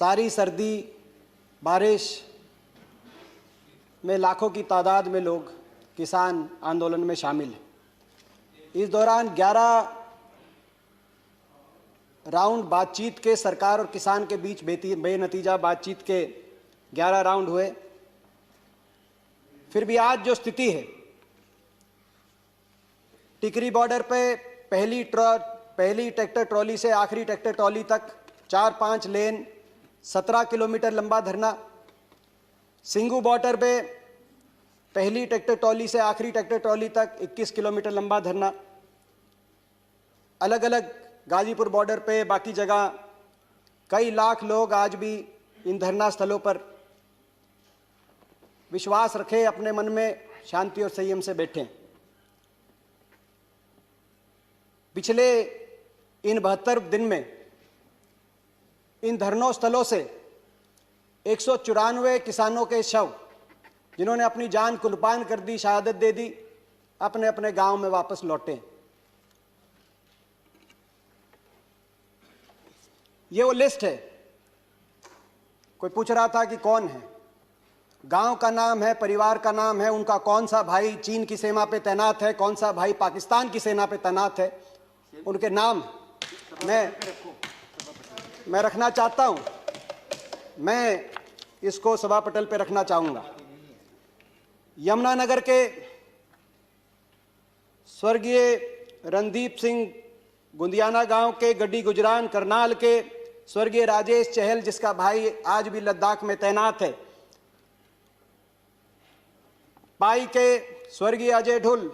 सारी सर्दी बारिश में लाखों की तादाद में लोग किसान आंदोलन में शामिल हैं। इस दौरान 11 राउंड बातचीत के सरकार और किसान के बीच बेनतीजा बातचीत के 11 राउंड हुए। फिर भी आज जो स्थिति है, टिकरी बॉर्डर पे पहली ट्रैक्टर ट्रॉली से आखिरी ट्रैक्टर ट्रॉली तक 4-5 लेन 17 किलोमीटर लंबा धरना, सिंगू बॉर्डर पे पहली ट्रैक्टर ट्रॉली से आखिरी ट्रैक्टर ट्रॉली तक 21 किलोमीटर लंबा धरना, अलग अलग गाजीपुर बॉर्डर पे बाकी जगह कई लाख लोग आज भी इन धरना स्थलों पर विश्वास रखे, अपने मन में शांति और संयम से बैठे। पिछले इन 72 दिन में इन धरनों स्थलों से 194 किसानों के शव, जिन्होंने अपनी जान कुर्बान कर दी, शहादत दे दी, अपने अपने गांव में वापस लौटे। ये वो लिस्ट है। कोई पूछ रहा था कि कौन है, गांव का नाम है, परिवार का नाम है, उनका कौन सा भाई चीन की सीमा पे तैनात है, कौन सा भाई पाकिस्तान की सेना पे तैनात है, उनके नाम मैं रखना चाहता हूं। मैं इसको सभा पटल पे रखना चाहूंगा। यमुनानगर के स्वर्गीय रणदीप सिंह गुंदियाना गांव के, गड्डी गुजरान करनाल के स्वर्गीय राजेश चहल, जिसका भाई आज भी लद्दाख में तैनात है, पाई के स्वर्गीय अजय ढुल,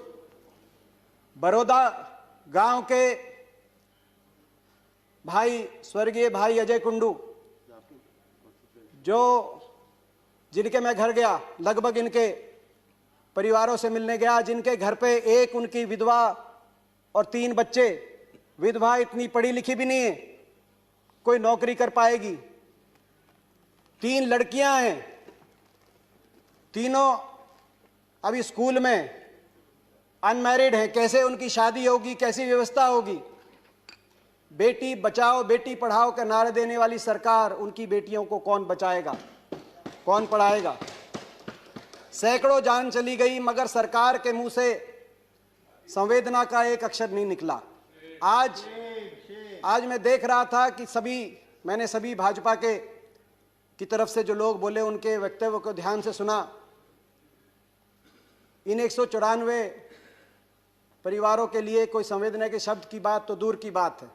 बड़ौदा गांव के भाई स्वर्गीय भाई अजय कुंडू, जिनके मैं घर गया, लगभग इनके परिवारों से मिलने गया, जिनके घर पे एक उनकी विधवा और 3 बच्चे। विधवा इतनी पढ़ी लिखी भी नहीं है, कोई नौकरी कर पाएगी। 3 लड़कियां हैं, तीनों अभी स्कूल में अनमैरिड हैं। कैसे उनकी शादी होगी, कैसी व्यवस्था होगी? बेटी बचाओ बेटी पढ़ाओ का नारा देने वाली सरकार, उनकी बेटियों को कौन बचाएगा, कौन पढ़ाएगा? सैकड़ों जान चली गई, मगर सरकार के मुंह से संवेदना का एक अक्षर नहीं निकला। आज मैं देख रहा था कि मैंने सभी भाजपा की तरफ से जो लोग बोले, उनके वक्तव्य को ध्यान से सुना। इन 194 परिवारों के लिए कोई संवेदना के शब्द की बात तो दूर की बात है,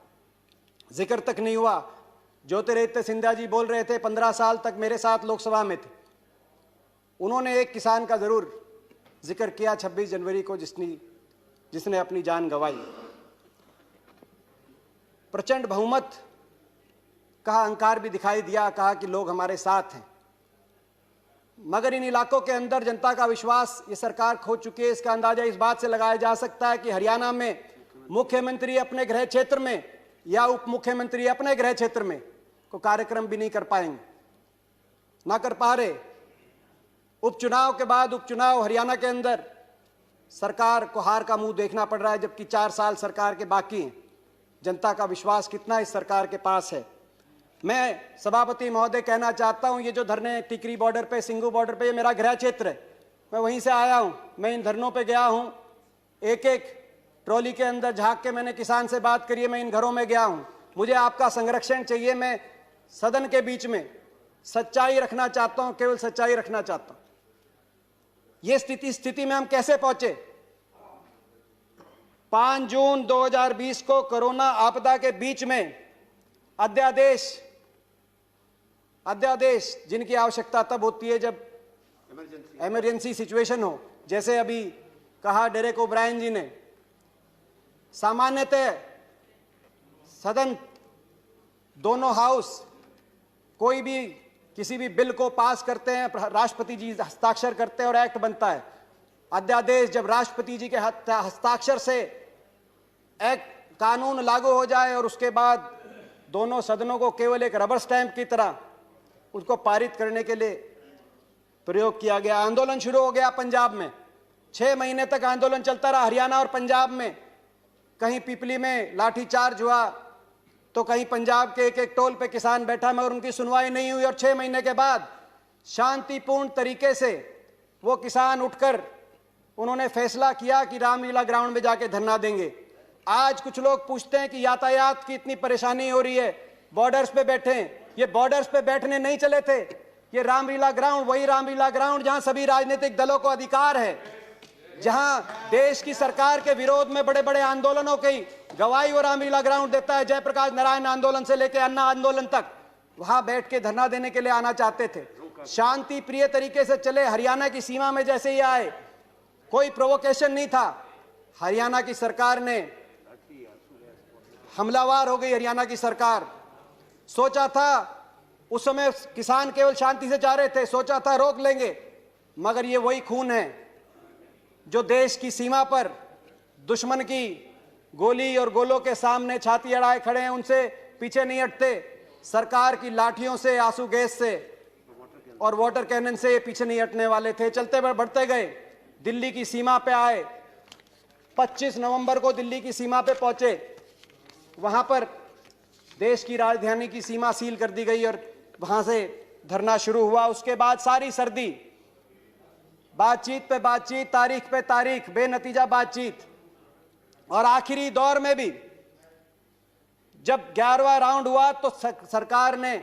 जिक्र तक नहीं हुआ। ज्योतिरादित्य सिंधिया जी बोल रहे थे, 15 साल तक मेरे साथ लोकसभा में थे, उन्होंने एक किसान का जरूर जिक्र किया 26 जनवरी को, जिसने अपनी जान गंवाई। प्रचंड बहुमत का अहंकार भी दिखाई दिया, कहा कि लोग हमारे साथ हैं, मगर इन इलाकों के अंदर जनता का विश्वास ये सरकार खो चुकी है। इसका अंदाजा इस बात से लगाया जा सकता है कि हरियाणा में मुख्यमंत्री अपने गृह क्षेत्र में या उप मुख्यमंत्री अपने गृह क्षेत्र में को कार्यक्रम भी नहीं कर पाएंगे, ना कर पा रहे। उपचुनाव के बाद उपचुनाव हरियाणा के अंदर सरकार को हार का मुंह देखना पड़ रहा है, जबकि 4 साल सरकार के बाकी हैं। जनता का विश्वास कितना इस सरकार के पास है? मैं सभापति महोदय कहना चाहता हूं, ये जो धरने टिकरी बॉर्डर पे, सिंगू बॉर्डर पे, ये मेरा गृह क्षेत्र है, मैं वहीं से आया हूं। मैं इन धरनों पे गया हूं, एक एक ट्रॉली के अंदर झांक के मैंने किसान से बात करी है, मैं इन घरों में गया हूं। मुझे आपका संरक्षण चाहिए। मैं सदन के बीच में सच्चाई रखना चाहता हूं, केवल सच्चाई रखना चाहता हूं। ये स्थिति में हम कैसे पहुंचे? 5 जून 2020 को कोरोना आपदा के बीच में अध्यादेश जिनकी आवश्यकता तब होती है जब इमरजेंसी सिचुएशन हो, जैसे अभी कहा डेरेक ओब्रायन जी ने। सामान्यतः सदन, दोनों हाउस कोई भी किसी भी बिल को पास करते हैं, राष्ट्रपति जी हस्ताक्षर करते हैं और एक्ट बनता है। अध्यादेश जब राष्ट्रपति जी के हस्ताक्षर से एक्ट कानून लागू हो जाए और उसके बाद दोनों सदनों को केवल एक रबर स्टैंप की तरह उसको पारित करने के लिए प्रयोग किया गया। आंदोलन शुरू हो गया पंजाब में, 6 महीने तक आंदोलन चलता रहा। हरियाणा और पंजाब में कहीं पिपली में लाठीचार्ज हुआ, तो कहीं पंजाब के एक एक टोल पे किसान बैठा मगर उनकी सुनवाई नहीं हुई और 6 महीने के बाद शांतिपूर्ण तरीके से वो किसान उठकर उन्होंने फैसला किया कि रामलीला ग्राउंड में जाके धरना देंगे। आज कुछ लोग पूछते हैं कि यातायात की इतनी परेशानी हो रही है, बॉर्डर्स पे बैठे हैं। ये बॉर्डर्स पे बैठने नहीं चले थे, ये रामलीला ग्राउंड वही रामलीला ग्राउंड जहां सभी राजनीतिक दलों को अधिकार है, जहां देश की सरकार के विरोध में बड़े बड़े आंदोलनों की गवाही वो रामलीला ग्राउंड देता है। जयप्रकाश नारायण आंदोलन से लेकर अन्ना आंदोलन तक वहां बैठ के धरना देने के लिए आना चाहते थे। शांति प्रिय तरीके से चले। हरियाणा की सीमा में जैसे ही आए, कोई प्रोवोकेशन नहीं था। हरियाणा की सरकार ने हमलावर हो गई। हरियाणा की सरकार सोचा था, उस समय किसान केवल शांति से जा रहे थे, सोचा था रोक लेंगे, मगर ये वही खून है जो देश की सीमा पर दुश्मन की गोली और गोलों के सामने छाती अड़ाए खड़े हैं, उनसे पीछे नहीं हटते। सरकार की लाठियों से, आंसू गैस से और वाटर कैनन से पीछे नहीं हटने वाले थे। चलते बढ़ते गए, दिल्ली की सीमा पे आए। 25 नवंबर को दिल्ली की सीमा पे पहुंचे। वहां पर देश की राजधानी की सीमा सील कर दी गई और वहां से धरना शुरू हुआ। उसके बाद सारी सर्दी, बातचीत पे बातचीत, तारीख पे तारीख, बेनतीजा बातचीत। और आखिरी दौर में भी जब 11वां राउंड हुआ तो सरकार ने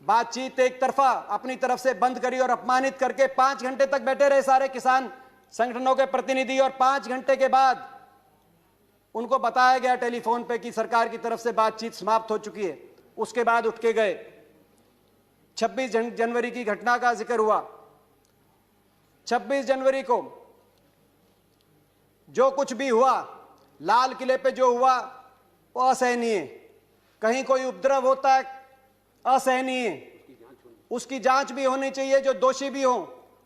बातचीत एक तरफा अपनी तरफ से बंद करी और अपमानित करके 5 घंटे तक बैठे रहे सारे किसान संगठनों के प्रतिनिधि। और 5 घंटे के बाद उनको बताया गया टेलीफोन पे कि सरकार की तरफ से बातचीत समाप्त हो चुकी है। उसके बाद उठ के गए। 26 जनवरी की घटना का जिक्र हुआ। 26 जनवरी को जो कुछ भी हुआ, लाल किले पे जो हुआ वो असहनीय। कहीं कोई उपद्रव होता है, असहनीय। उसकी जांच भी होनी चाहिए, जो दोषी भी हो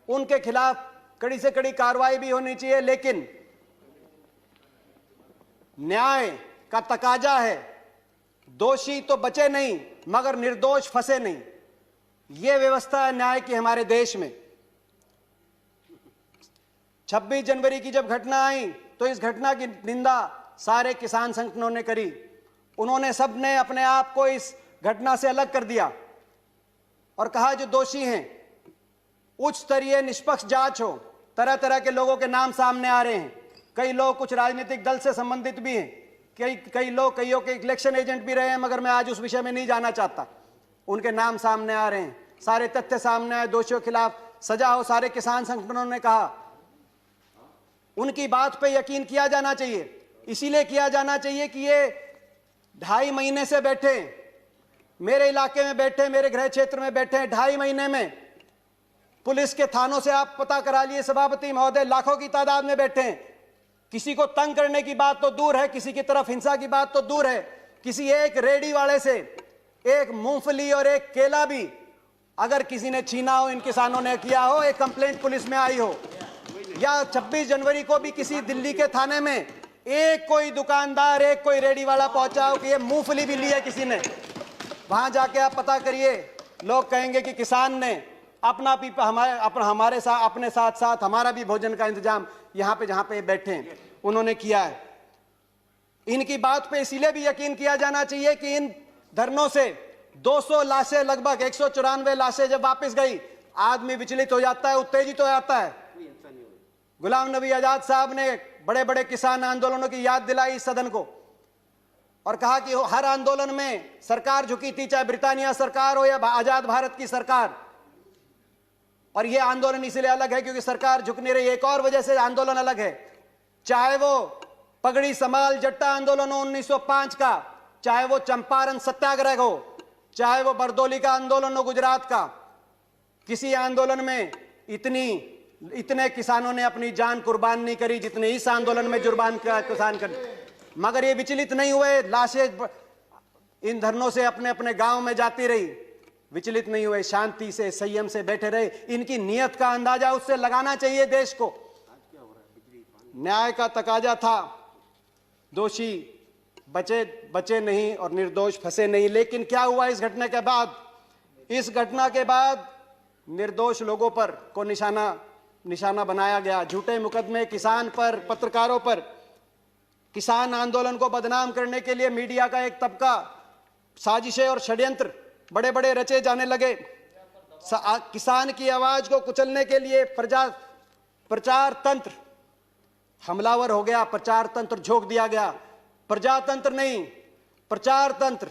उनके खिलाफ कड़ी से कड़ी कार्रवाई भी होनी चाहिए। लेकिन न्याय का तकाजा है, दोषी तो बचे नहीं मगर निर्दोष फंसे नहीं। यह व्यवस्था है न्याय की हमारे देश में। 26 जनवरी की जब घटना आई तो इस घटना की निंदा सारे किसान संगठनों ने करी। उन्होंने सबने अपने आप को इस घटना से अलग कर दिया और कहा जो दोषी हैं उच्च स्तरीय निष्पक्ष जांच हो। तरह तरह के लोगों के नाम सामने आ रहे हैं। कई लोग कुछ राजनीतिक दल से संबंधित भी हैं, कई लोग कईयों के इलेक्शन एजेंट भी रहे हैं, मगर मैं आज उस विषय में नहीं जाना चाहता। उनके नाम सामने आ रहे हैं, सारे तथ्य सामने आए, दोषियों के खिलाफ सजा हो। सारे किसान संगठनों ने कहा उनकी बात पे यकीन किया जाना चाहिए। इसीलिए किया जाना चाहिए कि ये 2.5 महीने से बैठे, मेरे इलाके में बैठे, मेरे गृह क्षेत्र में बैठे। 2.5 महीने में पुलिस के थानों से आप पता करा लिए सभापति महोदय, लाखों की तादाद में बैठे हैं। किसी को तंग करने की बात तो दूर है, किसी की तरफ हिंसा की बात तो दूर है, किसी एक रेडी वाले से एक मूंगफली और एक केला भी अगर किसी ने छीना हो, इन किसानों ने किया हो, एक कंप्लेंट पुलिस में आई हो, या 26 जनवरी को भी किसी दिल्ली के थाने में एक कोई दुकानदार, एक कोई रेडी वाला पहुंचा हो कि ये मूंगफली भी ली है किसी ने, वहां जाके आप पता करिए। लोग कहेंगे कि किसान ने अपना भी हमारे साथ, अपने साथ साथ हमारा भी भोजन का इंतजाम यहाँ पे जहाँ पे बैठे हैं उन्होंने किया है। इनकी बात पे इसीलिए भी यकीन किया जाना चाहिए कि इन धरनों से 200 लाशें, लगभग 194 लाशें जब वापस गई, आदमी विचलित हो जाता है, उत्तेजित हो जाता है। गुलाम नबी आजाद साहब ने बड़े बड़े किसान आंदोलनों की याद दिलाई इस सदन को और कहा कि हर आंदोलन में सरकार झुकी थी, चाहे ब्रिटानिया सरकार हो या आजाद भारत की सरकार। और यह आंदोलन इसलिए अलग है क्योंकि सरकार झुक नहीं रही। एक और वजह से आंदोलन अलग है, चाहे वो पगड़ी समाल जट्टा आंदोलन हो 1905 का, चाहे वो चंपारण सत्याग्रह हो, चाहे वो बरदौली का आंदोलन हो गुजरात का। किसी आंदोलन में इतने किसानों ने अपनी जान कुर्बान नहीं करी जितने इस आंदोलन में किसान कर। मगर ये विचलित नहीं हुए, लाशें इन धरनों से अपने अपने गांव में जाती रही, विचलित नहीं हुए, शांति से संयम से बैठे रहे। इनकी नीयत का अंदाजा उससे लगाना चाहिए देश को। न्याय का तकाजा था, दोषी बचे नहीं और निर्दोष फंसे नहीं। लेकिन क्या हुआ इस घटना के बाद? इस घटना के बाद निर्दोष लोगों पर को निशाना बनाया गया। झूठे मुकदमे किसान पर, पत्रकारों पर। किसान आंदोलन को बदनाम करने के लिए मीडिया का एक तबका साजिशें और षड्यंत्र बड़े बड़े रचे जाने लगे। किसान की आवाज को कुचलने के लिए प्रचार तंत्र हमलावर हो गया, प्रचार तंत्र झोंक दिया गया। प्रजातंत्र नहीं, प्रचार तंत्र।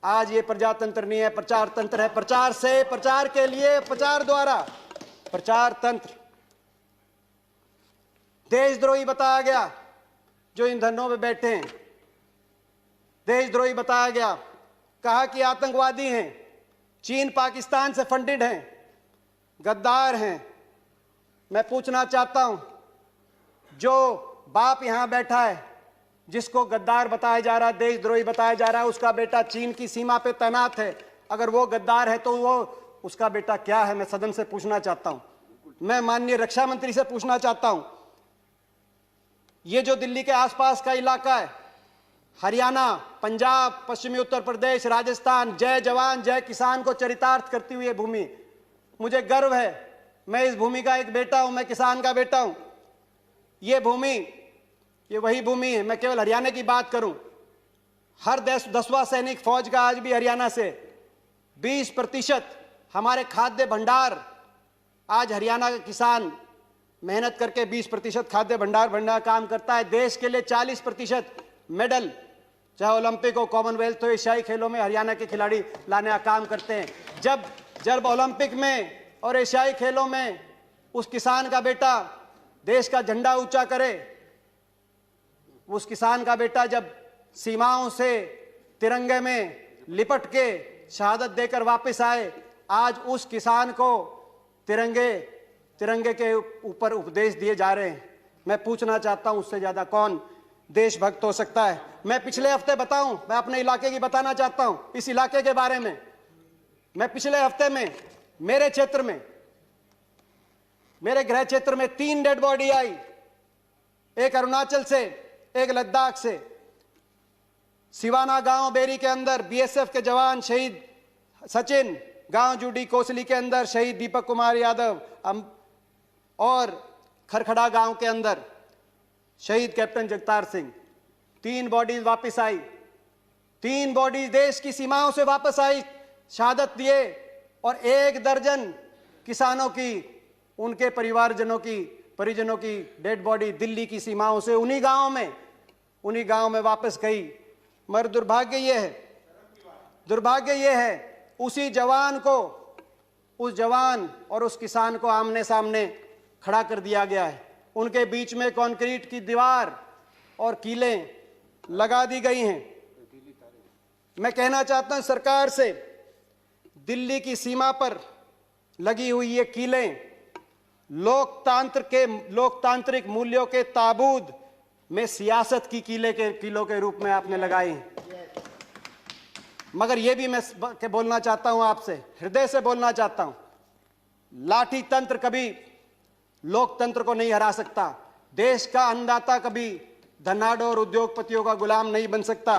आज ये प्रजातंत्र नहीं है, प्रचार तंत्र है। प्रचार से, प्रचार के लिए, प्रचार द्वारा प्रचार तंत्र। देशद्रोही बताया गया जो इन धरनों में बैठे हैं, देशद्रोही बताया गया। कहा कि आतंकवादी हैं, चीन पाकिस्तान से फंडेड हैं, गद्दार हैं। मैं पूछना चाहता हूं, जो बाप यहां बैठा है जिसको गद्दार बताया जा रहा है, देशद्रोही बताया जा रहा है, उसका बेटा चीन की सीमा पे तैनात है। अगर वो गद्दार है तो वो उसका बेटा क्या है? मैं सदन से पूछना चाहता हूं। मैं माननीय रक्षा मंत्री से पूछना चाहता हूं, ये जो दिल्ली के आसपास का इलाका है, हरियाणा, पंजाब, पश्चिमी उत्तर प्रदेश, राजस्थान, जय जवान जय किसान को चरितार्थ करती हुई भूमि, मुझे गर्व है। मैं इस भूमि का एक बेटा हूं, मैं किसान का बेटा हूं। ये भूमि, ये वही भूमि है। मैं केवल हरियाणा की बात करूं, हर 10वां सैनिक फौज का आज भी हरियाणा से। 20% हमारे खाद्य भंडार, आज हरियाणा का किसान मेहनत करके 20% खाद्य भंडार काम करता है। देश के लिए 40% मेडल, चाहे ओलंपिक हो, कॉमनवेल्थ हो, एशियाई खेलों में हरियाणा के खिलाड़ी लाने का काम करते हैं। जब ओलंपिक में और एशियाई खेलों में उस किसान का बेटा देश का झंडा ऊंचा करे, उस किसान का बेटा जब सीमाओं से तिरंगे में लिपट के शहादत देकर वापस आए, आज उस किसान को तिरंगे के ऊपर उपदेश दिए जा रहे हैं। मैं पूछना चाहता हूं, उससे ज्यादा कौन देशभक्त हो सकता है? मैं पिछले हफ्ते बताऊं, मैं अपने इलाके की बताना चाहता हूं, इस इलाके के बारे में। मैं पिछले हफ्ते में मेरे क्षेत्र में, मेरे गृह क्षेत्र में 3 डेड बॉडी आई, एक अरुणाचल से, एक लद्दाख से। सिवाना गांव बेरी के अंदर बीएसएफ के जवान शहीद सचिन, गांव जूडी कोसली के अंदर शहीद दीपक कुमार यादव, और खरखड़ा गांव के अंदर शहीद कैप्टन जगतार सिंह। 3 बॉडीज वापस आई, 3 बॉडीज देश की सीमाओं से वापस आई, शहादत दिए। और 1 दर्जन किसानों की, उनके परिजनों की डेड बॉडी दिल्ली की सीमाओं से उन्हीं गांव में वापस गई। मगर दुर्भाग्य यह है, उसी जवान को, उस जवान और उस किसान को आमने सामने खड़ा कर दिया गया है। उनके बीच में कंक्रीट की दीवार और कीलें लगा दी गई हैं। मैं कहना चाहता हूं सरकार से, दिल्ली की सीमा पर लगी हुई ये कीलें लोकतांत्रिक मूल्यों के ताबूत में सियासत की कीलों के रूप में आपने लगाई हैं। मगर यह भी मैं बोलना चाहता हूं, आपसे हृदय से बोलना चाहता हूं, लाठी तंत्र कभी लोकतंत्र को नहीं हरा सकता। देश का अन्नदाता कभी धनाढ्य और उद्योगपतियों का गुलाम नहीं बन सकता।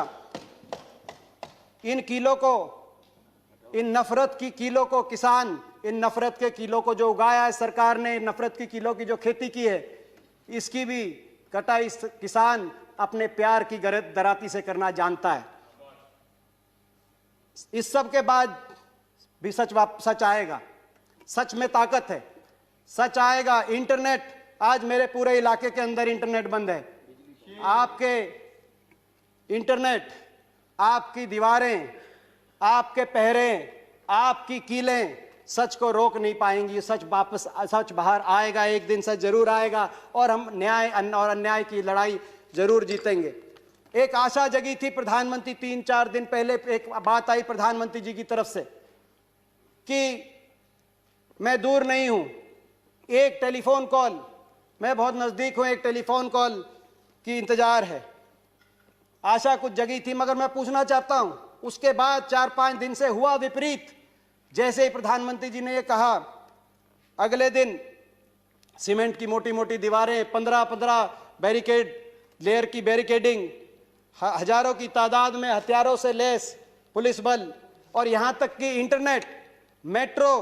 इन कीलों को, इन नफरत की कीलों को, किसान इन नफरत के कीलों को जो उगाया है सरकार ने, नफरत की कीलों की जो खेती की है, इसकी भी कटाई किसान अपने प्यार की दराती से करना जानता है। इस सब के बाद भी सच आएगा। सच में ताकत है, सच आएगा। इंटरनेट, आज मेरे पूरे इलाके के अंदर इंटरनेट बंद है। आपके इंटरनेट, आपकी दीवारें, आपके पहरे, आपकी कीलें सच को रोक नहीं पाएंगी। सच बाहर आएगा, एक दिन सच जरूर आएगा और हम न्याय और अन्याय की लड़ाई जरूर जीतेंगे। एक आशा जगी थी प्रधानमंत्री, 3-4 दिन पहले एक बात आई प्रधानमंत्री जी की तरफ से कि मैं दूर नहीं हूं, एक टेलीफोन कॉल, मैं बहुत नजदीक हूं, एक टेलीफोन कॉल की इंतजार है। आशा कुछ जगी थी। मगर मैं पूछना चाहता हूं, उसके बाद 4-5 दिन से हुआ विपरीत। जैसे ही प्रधानमंत्री जी ने यह कहा, अगले दिन सीमेंट की मोटी मोटी दीवारें, 15-15 बैरिकेड लेयर की बैरिकेडिंग, हजारों की तादाद में हथियारों से लैस पुलिस बल, और यहां तक कि इंटरनेट, मेट्रो,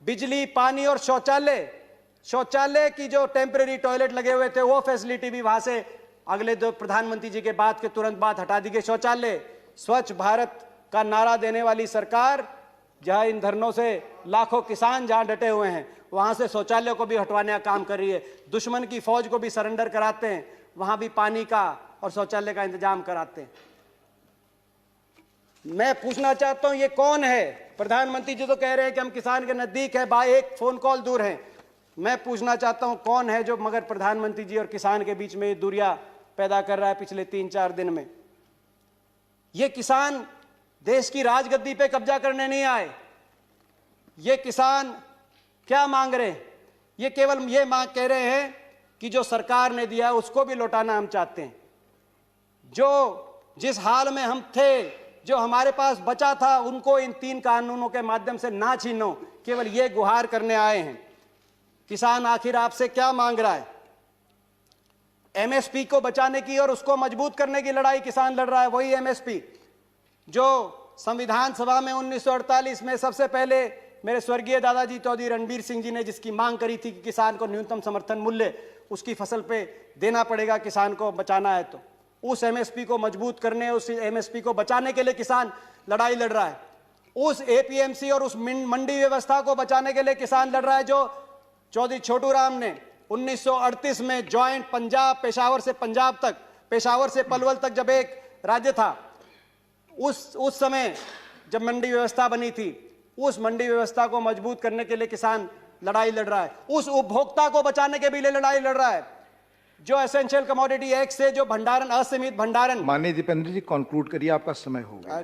बिजली, पानी और शौचालय की जो टेम्परेरी टॉयलेट लगे हुए थे, वो फैसिलिटी भी वहां से अगले दो प्रधानमंत्री जी के बाद के तुरंत बाद हटा दी गई। शौचालय, स्वच्छ भारत का नारा देने वाली सरकार, जहां इन धरनों से लाखों किसान जहां डटे हुए हैं, वहां से शौचालयों को भी हटवाने का काम कर रही है। दुश्मन की फौज को भी सरेंडर कराते हैं, वहां भी पानी का और शौचालय का इंतजाम कराते हैं। मैं पूछना चाहता हूं, ये कौन है? प्रधानमंत्री जी तो कह रहे हैं कि हम किसान के नजदीक है, बा एक फोन कॉल दूर हैं। मैं पूछना चाहता हूं, कौन है जो मगर प्रधानमंत्री जी और किसान के बीच में दूरियां पैदा कर रहा है पिछले 3-4 दिन में? ये किसान देश की राजगद्दी पे कब्जा करने नहीं आए। ये किसान क्या मांग रहे हैं? ये केवल ये मांग कह रहे हैं कि जो सरकार ने दिया उसको भी लौटाना हम चाहते हैं। जो जिस हाल में हम थे, जो हमारे पास बचा था, उनको इन 3 कानूनों के माध्यम से ना छीनो, केवल ये गुहार करने आए हैं। किसान आखिर आपसे क्या मांग रहा है? एमएसपी को बचाने की और उसको मजबूत करने की लड़ाई किसान लड़ रहा है। वही एमएसपी जो संविधान सभा में 1948 में सबसे पहले मेरे स्वर्गीय दादाजी चौधरी रणबीर सिंह जी ने जिसकी मांग करी थी कि किसान को न्यूनतम समर्थन मूल्य उसकी फसल पे देना पड़ेगा, किसान को बचाना है, तो उस एमएसपी को मजबूत करने, उस एमएसपी को बचाने के लिए किसान लड़ाई लड़ रहा है। उस एपीएमसी और उस मंडी व्यवस्था को बचाने के लिए किसान लड़ रहा है, जो चौधरी छोटू राम ने 1938 में जॉइंट पंजाब, पेशावर से पंजाब तक, पेशावर से पलवल तक जब एक राज्य था, उस समय जब मंडी व्यवस्था बनी थी, उस मंडी व्यवस्था को मजबूत करने के लिए किसान लड़ाई लड़ रहा है। उस उपभोक्ता को बचाने के भी लिए लड़ाई लड़ रहा है, जो एसेंशियल कमोडिटी एक्ट से जो भंडारण, असीमित भंडारण। माननीय दीपेंद्र जी, कंक्लूड करिए, आपका समय हो गया।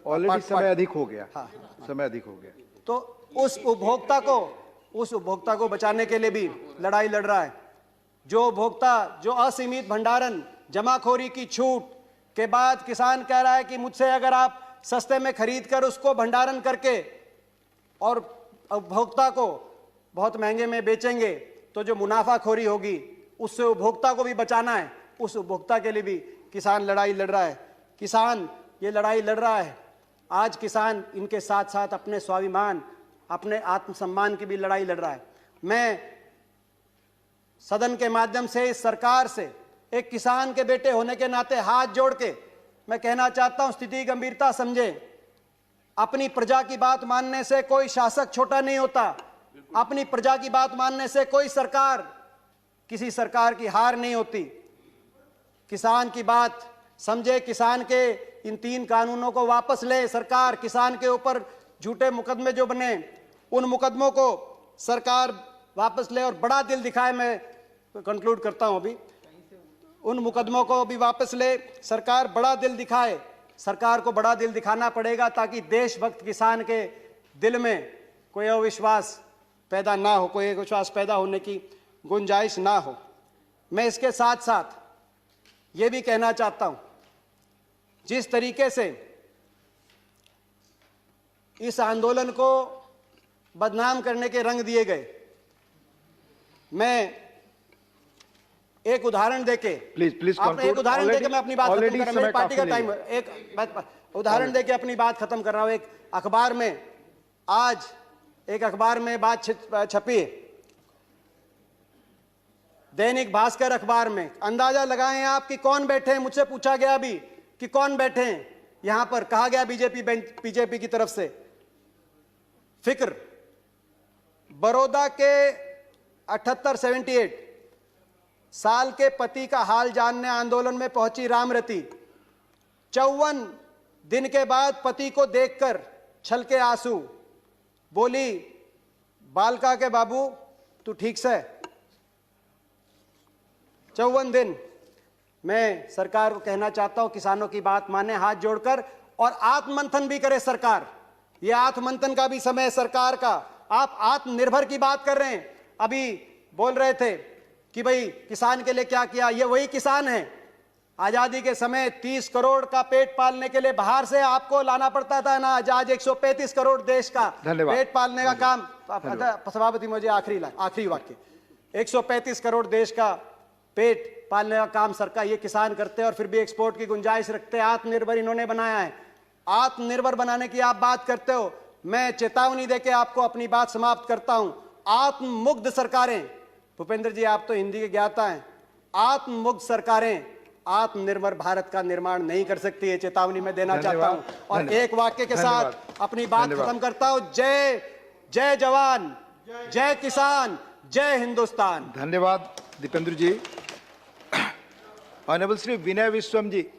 ऑलरेडी समय अधिक हो गया। हाँ, समय अधिक हो गया। तो उस उपभोक्ता को बचाने के लिए भी लड़ाई लड़ रहा है। जो उपभोक्ता, जो असीमित भंडारण, जमाखोरी की छूट के बाद किसान कह रहा है कि मुझसे अगर आप सस्ते में खरीद कर उसको भंडारण करके और उपभोक्ता को बहुत महंगे में बेचेंगे, तो जो मुनाफाखोरी होगी उससे उपभोक्ता को भी बचाना है। उस उपभोक्ता के लिए भी किसान लड़ाई लड़ रहा है। किसान ये लड़ाई लड़ रहा है। आज किसान इनके साथ साथ अपने स्वाभिमान, अपने आत्मसम्मान की भी लड़ाई लड़ रहा है। मैं सदन के माध्यम से इस सरकार से एक किसान के बेटे होने के नाते हाथ जोड़ के मैं कहना चाहता हूं, स्थिति गंभीरता समझे। अपनी प्रजा की बात मानने से कोई शासक छोटा नहीं होता। अपनी प्रजा की बात मानने से कोई सरकार, किसी सरकार की हार नहीं होती। किसान की बात समझे, किसान के इन 3 कानूनों को वापस ले सरकार। किसान के ऊपर झूठे मुकदमे जो बने, उन मुकदमों को सरकार वापस ले और बड़ा दिल दिखाए। मैं कंक्लूड करता हूं अभी। उन मुकदमों को भी वापस ले सरकार, बड़ा दिल दिखाए। सरकार को बड़ा दिल दिखाना पड़ेगा ताकि देशभक्त किसान के दिल में कोई अविश्वास पैदा ना हो, कोई अविश्वास पैदा होने की गुंजाइश ना हो। मैं इसके साथ साथ ये भी कहना चाहता हूं, जिस तरीके से इस आंदोलन को बदनाम करने के रंग दिए गए, मैं एक उदाहरण देके प्लीज एक उदाहरण देके मैं अपनी बात खत्म कर रहा हूं। मेरी पार्टी का टाइम है। एक उदाहरण देके अपनी बात खत्म कर रहा हूं। एक अखबार में, आज एक अखबार में बात छपी है, दैनिक भास्कर अखबार में। अंदाजा लगाएं आप कि कौन बैठे हैं। मुझसे पूछा गया अभी कि कौन बैठे हैं यहां पर। कहा गया बीजेपी की तरफ से। फिक्र, बड़ौदा के 78 साल के पति का हाल जानने आंदोलन में पहुंची रामरती। 54 दिन के बाद पति को देखकर छलके आंसू। बोली, बालका के बाबू तू ठीक से? 54 दिन। मैं सरकार को कहना चाहता हूं, किसानों की बात माने हाथ जोड़कर, और आत्ममंथन भी करे सरकार। यह आत्ममंथन का भी समय है सरकार का। आप आत्मनिर्भर की बात कर रहे हैं। अभी बोल रहे थे कि भाई किसान के लिए क्या किया। ये वही किसान है। आजादी के समय 30 करोड़ का पेट पालने के लिए बाहर से आपको लाना पड़ता था ना। आज 135 करोड़ देश का पेट पालने का काम। सभापति, मुझे आखिरी वाक्य। 135 करोड़ देश का पेट पालने का काम सरकार, ये किसान करते हैं, और फिर भी एक्सपोर्ट की गुंजाइश रखते हैं। आत्मनिर्भर इन्होंने बनाया है। आत्मनिर्भर बनाने की आप बात करते हो। मैं चेतावनी देके आपको अपनी बात समाप्त करता हूं। आत्ममुग्ध सरकारें, भूपेंद्र जी आप तो हिंदी के ज्ञाता हैं, आत्ममुग्ध सरकारें आत्मनिर्भर भारत का निर्माण नहीं कर सकती है, चेतावनी मैं देना चाहता धन्यवाद, हूं। और धन्यवाद, एक वाक्य के धन्यवाद, साथ अपनी बात धन्यवाद। खत्म करता हूं। जय जय जवान, जय किसान, जय हिंदुस्तान। धन्यवाद दीपेंद्र जी। Honourable Shri Vinay Viswam ji.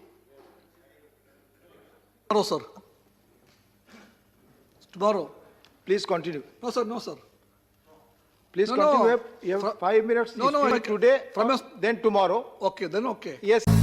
Tomorrow, sir. Tomorrow. Please continue. No, sir. No, sir. Please No, continue. no. You have 5 minutes. No, no, Speak like- today, from a- then tomorrow. Okay, then okay. Yes.